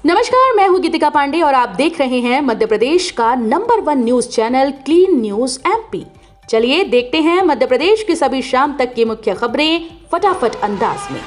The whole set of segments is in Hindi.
नमस्कार, मैं हूं गीतिका पांडे और आप देख रहे हैं मध्य प्रदेश का number 1 news channel clean news MP. चलिए देखते हैं मध्य प्रदेश की सभी शाम तक की मुख्य खबरें फटाफट अंदाज में।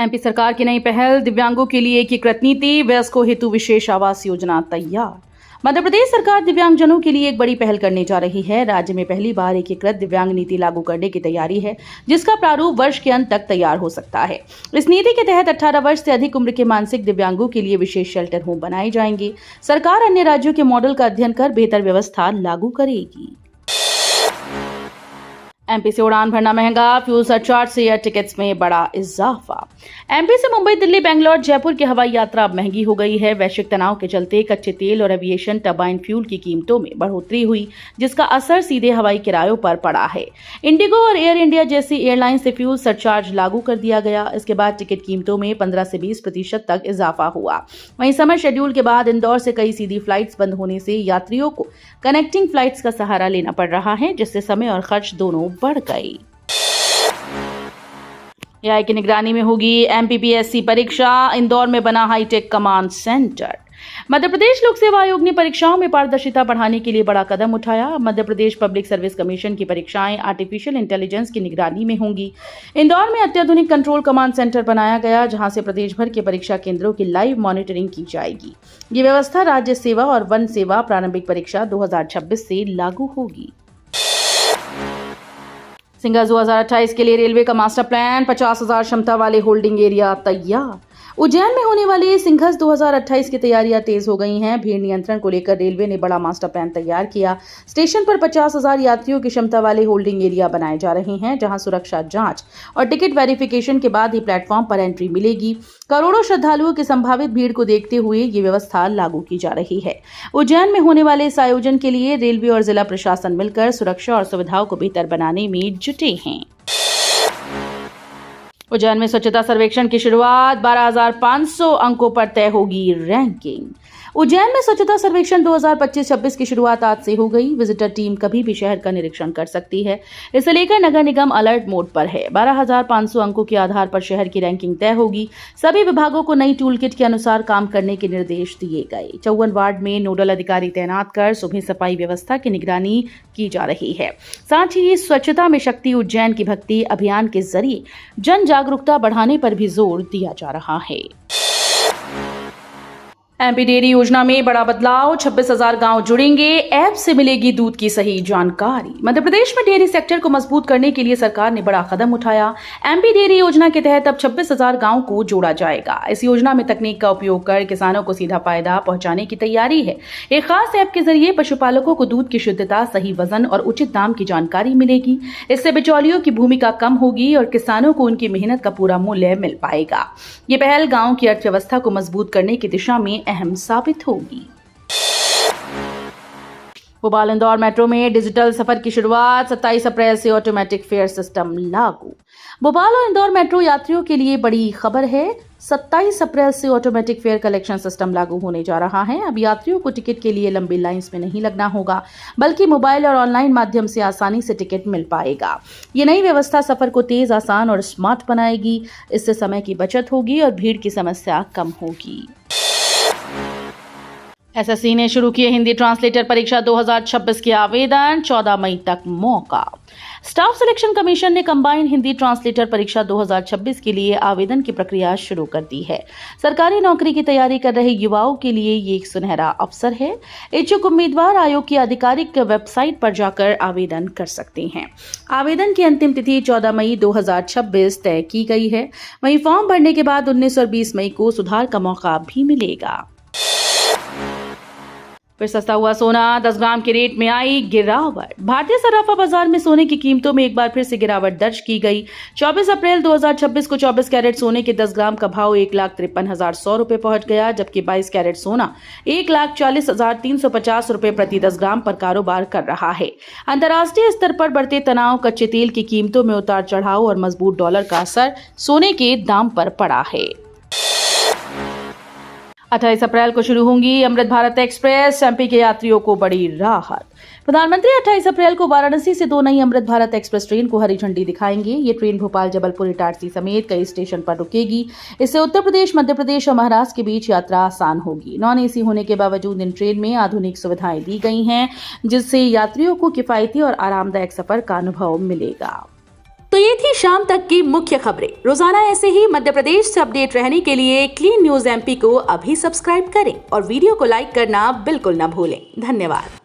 एमपी सरकार की नई पहल, दिव्यांगों के लिए एकीकृत नीति, वयस्कों हेतु विशेष आवास योजना तैयार। मध्य प्रदेश सरकार दिव्यांगजनों के लिए एक बड़ी पहल करने जा रही है। राज्य में पहली बार एकीकृत दिव्यांग नीति लागू करने की तैयारी है, जिसका प्रारूप वर्ष के अंत तक तैयार हो सकता है। इस नीति के तहत 18 वर्ष से अधिक उम्र के मानसिक दिव्यांगों के लिए विशेष शेल्टर होम बनाए जाएंगे। सरकार अन्य राज्यों के मॉडल का अध्ययन कर बेहतर व्यवस्था लागू करेगी। एमपी से उड़ान भरना महंगा, फ्यूल सरचार्ज से एयर टिकट्स में बड़ा इजाफा। एमपी से मुंबई, दिल्ली, बेंगलोर, जयपुर की हवाई यात्रा अब महंगी हो गई है। वैश्विक तनाव के चलते कच्चे तेल और एविएशन टरबाइन फ्यूल की कीमतों में बढ़ोतरी हुई, जिसका असर सीधे हवाई किरायों पर पड़ा है। इंडिगो और एयर इंडिया जैसी एयरलाइन से फ्यूल सरचार्ज लागू कर दिया गया। इसके बाद टिकट कीमतों में 15 से 20% तक इजाफा हुआ। वहीं समय शेड्यूल के बाद इंदौर से कई सीधी फ्लाइट्स बंद होने से यात्रियों को कनेक्टिंग फ्लाइट्स का सहारा लेना पड़ रहा है, जिससे समय और खर्च दोनों बढ़ गई। एआई की निगरानी में होगी एमपीपीएससी परीक्षा, इंदौर में बना hi tech command centre. Madhya Pradesh लोक सेवा आयोग ने परीक्षाओं में पारदर्शिता बढ़ाने के लिए बड़ा कदम उठाया। Madhya Pradesh public service commission की परीक्षाएं आर्टिफिशियल इंटेलिजेंस की निगरानी में होंगी। इंदौर में अत्याधुनिक कंट्रोल कमांड सेंटर बनाया गया, जहां से प्रदेश भर के परीक्षा केंद्रों की लाइव मॉनिटरिंग की जाएगी। ये व्यवस्था राज्य सेवा और वन सेवा प्रारंभिक परीक्षा 2026 से लागू होगी। सिंघस 2028 के लिए रेलवे का मास्टर प्लान, 50,000 क्षमता वाले होल्डिंग एरिया तैयार। उज्जैन में होने वाले सिंघस 2028 की तैयारियां तेज हो गई हैं। भीड़ नियंत्रण को लेकर रेलवे ने बड़ा मास्टर प्लान तैयार किया। स्टेशन पर 50,000 यात्रियों की क्षमता वाले होल्डिंग एरिया बनाए जा रहे हैं, जहां सुरक्षा जांच और टिकट वेरिफिकेशन के बाद ही प्लेटफॉर्म पर एंट्री मिलेगी। करोड़ों श्रद्धालुओं की संभावित भीड़ को देखते हुए ये व्यवस्था लागू की जा रही है। उज्जैन में होने वाले इस आयोजन के लिए रेलवे और जिला प्रशासन मिलकर सुरक्षा और सुविधाओं को बेहतर बनाने में जुटे हैं। उज्जैन में स्वच्छता सर्वेक्षण की शुरुआत, 12,500 अंकों पर तय होगी रैंकिंग। उज्जैन में स्वच्छता सर्वेक्षण 2025-26 की शुरुआत आज से हो गई। विजिटर टीम कभी भी शहर का निरीक्षण कर सकती है। इसे लेकर नगर निगम अलर्ट मोड पर है। 12,500 अंकों के आधार पर शहर की रैंकिंग तय होगी। सभी विभागों को नई टूल किट के अनुसार काम करने के निर्देश दिए गए। 54 वार्ड में नोडल अधिकारी तैनात कर सुबह सफाई व्यवस्था की निगरानी की जा रही है। साथ ही स्वच्छता में शक्ति उज्जैन की भक्ति अभियान के जरिए जन जागरूकता बढ़ाने पर भी जोर दिया जा रहा है। एमपी डेयरी योजना में बड़ा बदलाव, 26,000 गांव जुड़ेंगे, ऐप से मिलेगी दूध की सही जानकारी। मध्य प्रदेश में डेयरी सेक्टर को मजबूत करने के लिए सरकार ने बड़ा कदम उठाया। एमपी डेयरी योजना के तहत अब 26,000 गांव को जोड़ा जाएगा। इस योजना में तकनीक का उपयोग कर किसानों को सीधा फायदा पहुंचाने की तैयारी है। एक खास ऐप के जरिए पशुपालकों को दूध की शुद्धता, सही वजन और उचित दाम की जानकारी मिलेगी। इससे बिचौलियों की भूमिका कम होगी और किसानों को उनकी मेहनत का पूरा मूल्य मिल पाएगा। ये पहल गांव की अर्थव्यवस्था को मजबूत करने की दिशा में अहम साबित होगी। भोपाल इंदौर मेट्रो में डिजिटल सफर की शुरुआत, 27 अप्रैल से ऑटोमेटिक फेयर सिस्टम लागू। भोपाल और इंदौर मेट्रो यात्रियों के लिए बड़ी खबर है। 27 अप्रैल से ऑटोमेटिक फेयर कलेक्शन सिस्टम लागू होने जा रहा है। अब यात्रियों को टिकट के लिए लंबी लाइंस में नहीं लगना होगा, बल्कि मोबाइल और ऑनलाइन माध्यम से आसानी से टिकट मिल पाएगा। ये नई व्यवस्था सफर को तेज, आसान और स्मार्ट बनाएगी। इससे समय की बचत होगी और भीड़ की समस्या कम होगी। एसएससी ने शुरू किए हिंदी ट्रांसलेटर परीक्षा 2026 के आवेदन, 14 मई तक मौका। स्टाफ सिलेक्शन कमीशन ने कंबाइंड हिंदी ट्रांसलेटर परीक्षा 2026 के लिए आवेदन की प्रक्रिया शुरू कर दी है। सरकारी नौकरी की तैयारी कर रहे युवाओं के लिए ये एक सुनहरा अवसर है। इच्छुक उम्मीदवार आयोग की आधिकारिक वेबसाइट पर जाकर आवेदन कर सकते हैं। आवेदन की अंतिम तिथि 14 मई 2026 तय की गई है। वहीं फॉर्म भरने के बाद 19 और 20 मई को सुधार का मौका भी मिलेगा। फिर सस्ता हुआ सोना, 10 ग्राम के रेट में आई गिरावट। भारतीय सराफा बाजार में सोने की कीमतों में एक बार फिर से गिरावट दर्ज की गई। 24 अप्रैल 2026 को 24 कैरेट सोने के 10 ग्राम का भाव 1,53,100 रुपए पहुंच गया, जबकि 22 कैरेट सोना 1,40,350 रुपए प्रति 10 ग्राम पर कारोबार कर रहा है। अंतर्राष्ट्रीय स्तर पर बढ़ते तनाव, कच्चे तेल की कीमतों में उतार चढ़ाव और मजबूत डॉलर का असर सोने के दाम पर पड़ा है। 28 अप्रैल को शुरू होंगी अमृत भारत एक्सप्रेस, एमपी के यात्रियों को बड़ी राहत। प्रधानमंत्री 28 अप्रैल को वाराणसी से 2 नई अमृत भारत एक्सप्रेस ट्रेन को हरी झंडी दिखाएंगे। ये ट्रेन भोपाल, जबलपुर, इटारसी समेत कई स्टेशन पर रुकेगी। इससे उत्तर प्रदेश, मध्य प्रदेश और महाराष्ट्र के बीच यात्रा आसान होगी। नॉन एसी होने के बावजूद इन ट्रेन में आधुनिक सुविधाएं दी गई हैं, जिससे यात्रियों को किफायती और आरामदायक सफर का अनुभव मिलेगा। तो ये थी शाम तक की मुख्य खबरें। रोजाना ऐसे ही मध्य प्रदेश से अपडेट रहने के लिए क्लीन न्यूज MP को अभी सब्सक्राइब करें और वीडियो को लाइक करना बिल्कुल न भूलें। धन्यवाद।